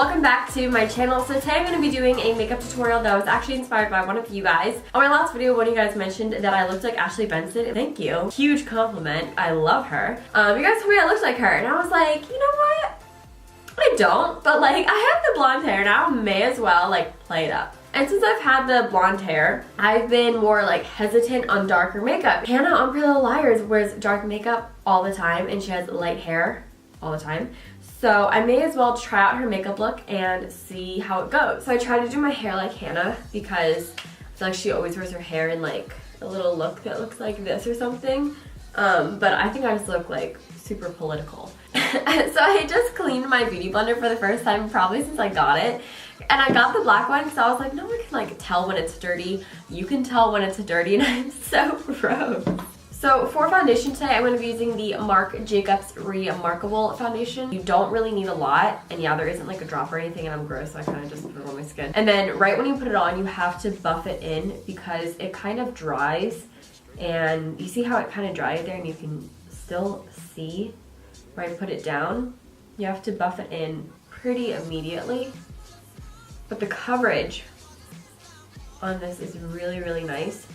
welcome back to my channel. So today I'm going to be doing a makeup tutorial that was actually inspired by one of you guys. On my last video, one of you guys mentioned that I looked like Ashley Benson. Thank you. Huge compliment. I love her. You guys told me I looked like her, and I was like, you know what? I don't, but like I have the blonde hair now, may as well like play it up. And since I've had the blonde hair, I've been more like hesitant on darker makeup. Hannah on Pretty Little Liars wears dark makeup all the time, and she has light hair all the time. So I may as well try out her makeup look and see how it goes. So I tried to do my hair like Hannah because I feel like she always wears her hair in like a little look that looks like this or something. But I think I just look like super political. So I just cleaned my beauty blender for the first time probably since I got it. And I got the black one because I was like, no one can like tell when it's dirty. You can tell when it's dirty, and I'm so gross. So for foundation today, I'm going to be using the Marc Jacobs Remarkable foundation. You don't really need a lot, and yeah, there isn't like a drop or anything, and I'm gross, so I kind of just put it on my skin. And then right when you put it on, you have to buff it in because it kind of dries, and you see how it kind of dried there, and you can still see where I put it down. You have to buff it in pretty immediately, but the coverage on this is really, really nice.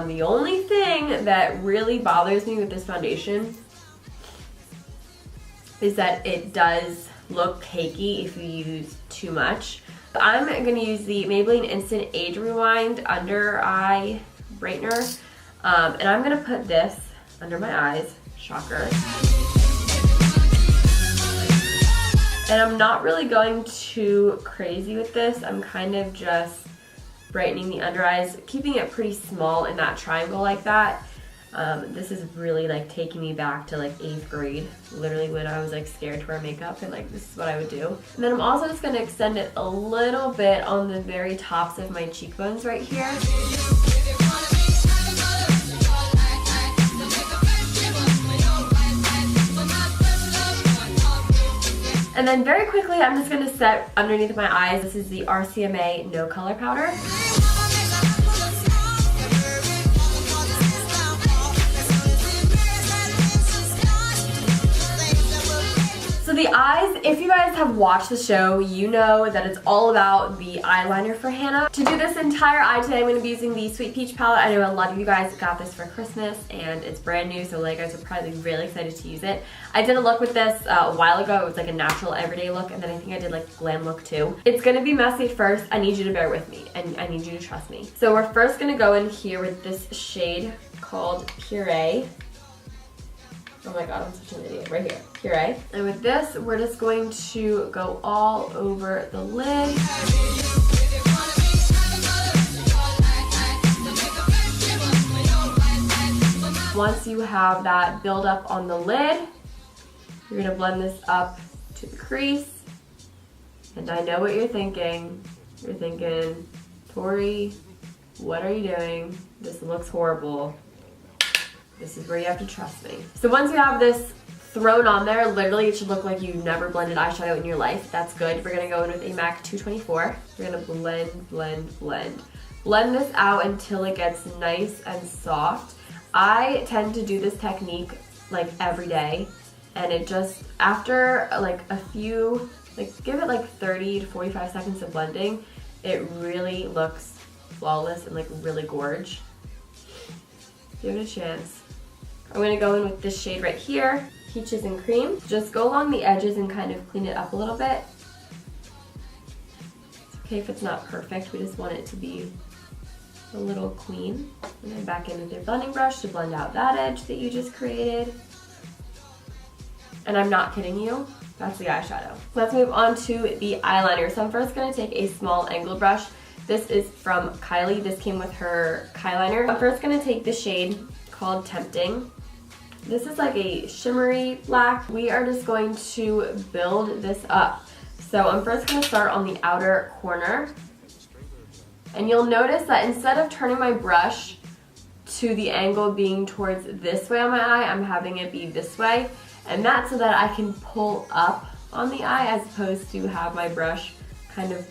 The only thing that really bothers me with this foundation is that it does look cakey if you use too much. I'm going to use the Maybelline Instant Age Rewind Under Eye Brightener, and I'm going to put this under my eyes, shocker. And I'm not really going too crazy with this. I'm kind of just brightening the under eyes, keeping it pretty small in that triangle like that. This is really like taking me back to like 8th grade, literally when I was like scared to wear makeup, and like this is what I would do. And then I'm also just going to extend it a little bit on the very tops of my cheekbones right here. And then very quickly, I'm just going to set underneath my eyes. This is the RCMA No Color Powder. So the eyes, if you guys have watched the show, you know that it's all about the eyeliner for Hannah. To do this entire eye today, I'm going to be using the Sweet Peach palette. I know a lot of you guys got this for Christmas, and it's brand new, so you guys are probably really excited to use it. I did a look with this a while ago. It was like a natural everyday look, and then I think I did like a glam look too. It's going to be messy at first. I need you to bear with me, and I need you to trust me. So we're first going to go in here with this shade called Puree. Oh my god, I'm such an idiot. Right here, Puree. And with this, we're just going to go all over the lid. Once you have that build up on the lid, you're gonna blend this up to the crease. And I know what you're thinking. You're thinking, Tori, what are you doing? This looks horrible. This is where you have to trust me. So once you have this thrown on there, literally it should look like you never blended eyeshadow in your life. That's good. We're gonna go in with a MAC 224. We're gonna blend, blend, blend. Blend this out until it gets nice and soft. I tend to do this technique like every day, and it just, after like a few, like give it like 30 to 45 seconds of blending, it really looks flawless and like really gorge. Give it a chance. I'm going to go in with this shade right here, Peaches and Cream. Just go along the edges and kind of clean it up a little bit. It's okay if it's not perfect, we just want it to be a little clean. And then back in with your blending brush to blend out that edge that you just created. And I'm not kidding you, that's the eyeshadow. Let's move on to the eyeliner. So I'm first going to take a small angled brush. This is from Kylie. This came with her Kyliner. I'm first going to take the shade called Tempting. This is like a shimmery black. We are just going to build this up. So I'm first going to start on the outer corner. And you'll notice that instead of turning my brush to the angle being towards this way on my eye, I'm having it be this way. And that's so that I can pull up on the eye as opposed to have my brush kind of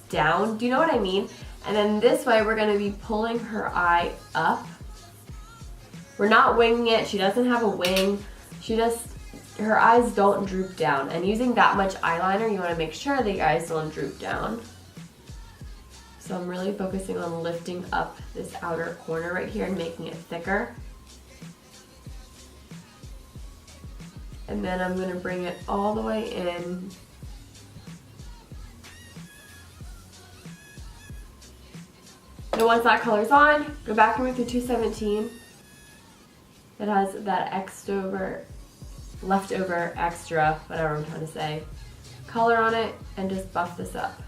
down. Do you know what I mean? And then this way we're going to be pulling her eye up. We're not winging it. She doesn't have a wing. She just, her eyes don't droop down. And using that much eyeliner, you want to make sure that your eyes don't droop down. So I'm really focusing on lifting up this outer corner right here and making it thicker. And then I'm going to bring it all the way in. And once that color's on, go back in with your 217. It has that leftover extra, whatever I'm trying to say, color on it, and just buff this up.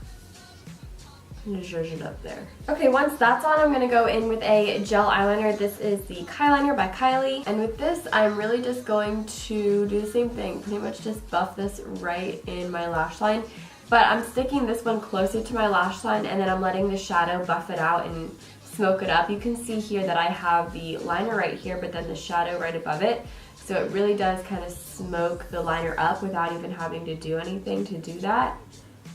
And just zhuzh it up there. Okay, once that's on, I'm gonna go in with a gel eyeliner. This is the Kyliner by Kylie. And with this, I'm really just going to do the same thing. Pretty much just buff this right in my lash line. But I'm sticking this one closer to my lash line, and then I'm letting the shadow buff it out and smoke it up. You can see here that I have the liner right here, but then the shadow right above it. So it really does kind of smoke the liner up without even having to do anything to do that.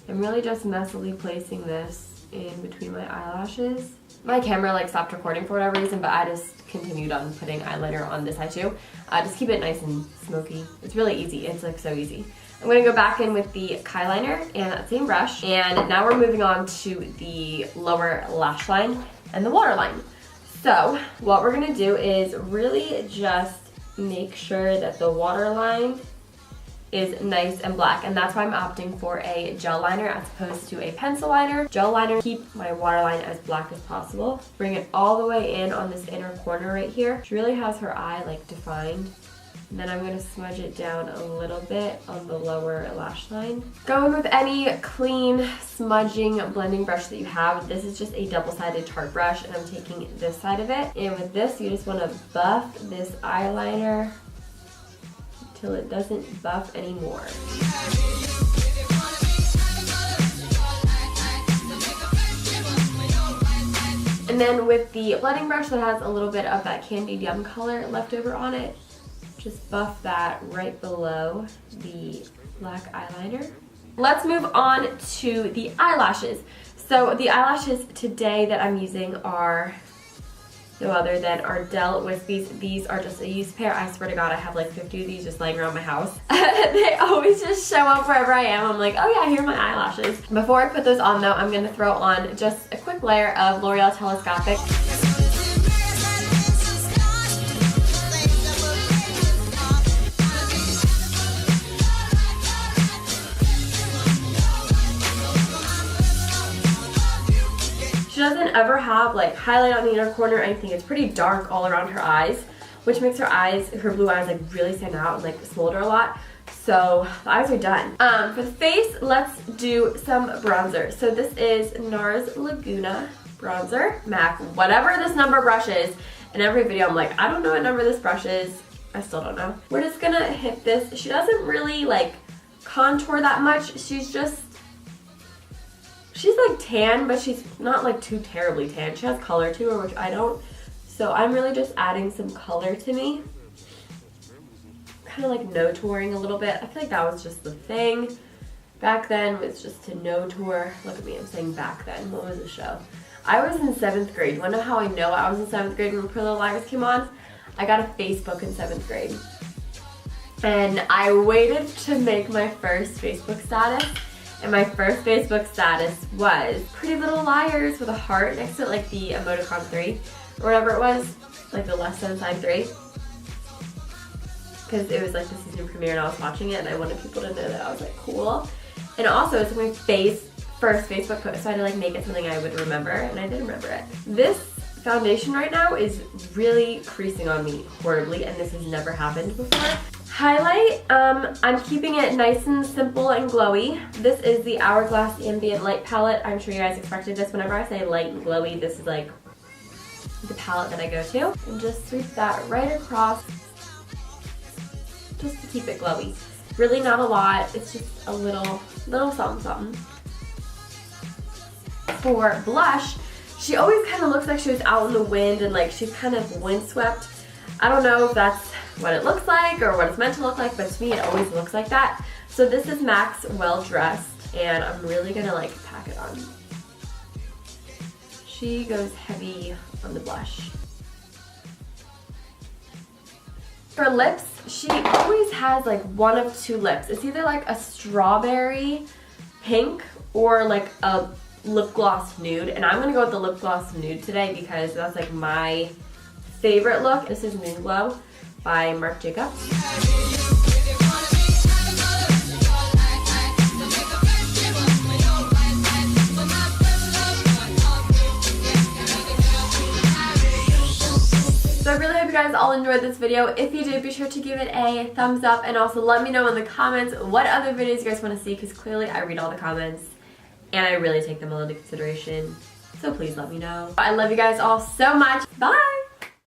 I'm really just messily placing this in between my eyelashes. My camera like stopped recording for whatever reason, but I just continued on putting eyeliner on this eye too. Just keep it nice and smoky. It's really easy. It's like so easy. I'm going to go back in with the Kyliner and that same brush, and now we're moving on to the lower lash line and the waterline. So what we're going to do is really just make sure that the waterline is nice and black, and that's why I'm opting for a gel liner as opposed to a pencil liner. Gel liner, keep my waterline as black as possible. Bring it all the way in on this inner corner right here. She really has her eye like defined. And then I'm going to smudge it down a little bit on the lower lash line. Go in with any clean smudging blending brush that you have. This is just a double-sided Tarte brush, and I'm taking this side of it. And with this, you just want to buff this eyeliner until it doesn't buff anymore. And then with the blending brush that has a little bit of that candied yum color left over on it, just buff that right below the black eyeliner. Let's move on to the eyelashes. So the eyelashes today that I'm using are no other than Ardell Wispies. These are just a used pair. I swear to God, I have like 50 of these just laying around my house. They always just show up wherever I am. I'm like, oh yeah, here are my eyelashes. Before I put those on though, I'm gonna throw on just a quick layer of L'Oreal Telescopic. She doesn't ever have like highlight on the inner corner or anything. It's pretty dark all around her eyes, which makes her blue eyes like really stand out and like smolder a lot. So the eyes are done. For the face, let's do some bronzer. So this is NARS Laguna bronzer, MAC, whatever this number brush is. In every video I'm like, I don't know what number this brush is. I still don't know. We're just gonna hit this. She doesn't really like contour that much. She's like tan, but she's not like too terribly tan. She has color to her, which I don't. So I'm really just adding some color to me. Kind of like no touring a little bit. I feel like that was just the thing. Back then was just to no tour. Look at me, I'm saying back then. What was the show? I was in 7th grade. You wanna know how I know I was in 7th grade when Pretty Little Liars came on? I got a Facebook in 7th grade. And I waited to make my first Facebook status. And my first Facebook status was Pretty Little Liars with a heart next to it, like the emoticon 3 or whatever it was, like the less than sign 3. Because it was like the season premiere and I was watching it and I wanted people to know that I was like cool. And also it's my first Facebook post, so I had to like make it something I would remember, and I did remember it. This foundation right now is really creasing on me horribly, and this has never happened before. Highlight, I'm keeping it nice and simple and glowy. This is the Hourglass Ambient Light Palette. I'm sure you guys expected this. Whenever I say light and glowy, this is like the palette that I go to. And just sweep that right across just to keep it glowy. Really not a lot, it's just a little something something. For blush, she always kind of looks like she was out in the wind and like she's kind of windswept. I don't know if that's what it looks like or what it's meant to look like, but to me it always looks like that. So this is MAC's Well Dressed, and I'm really gonna like pack it on. She goes heavy on the blush. For lips, she always has like one of two lips. It's either like a strawberry pink or like a lip gloss nude, and I'm gonna go with the lip gloss nude today because that's like my favorite look. This is Moon Glow by Marc Jacobs. So I really hope you guys all enjoyed this video. If you did, be sure to give it a thumbs up, and also let me know in the comments what other videos you guys want to see, because clearly I read all the comments and I really take them all into consideration. So please let me know. I love you guys all so much. Bye!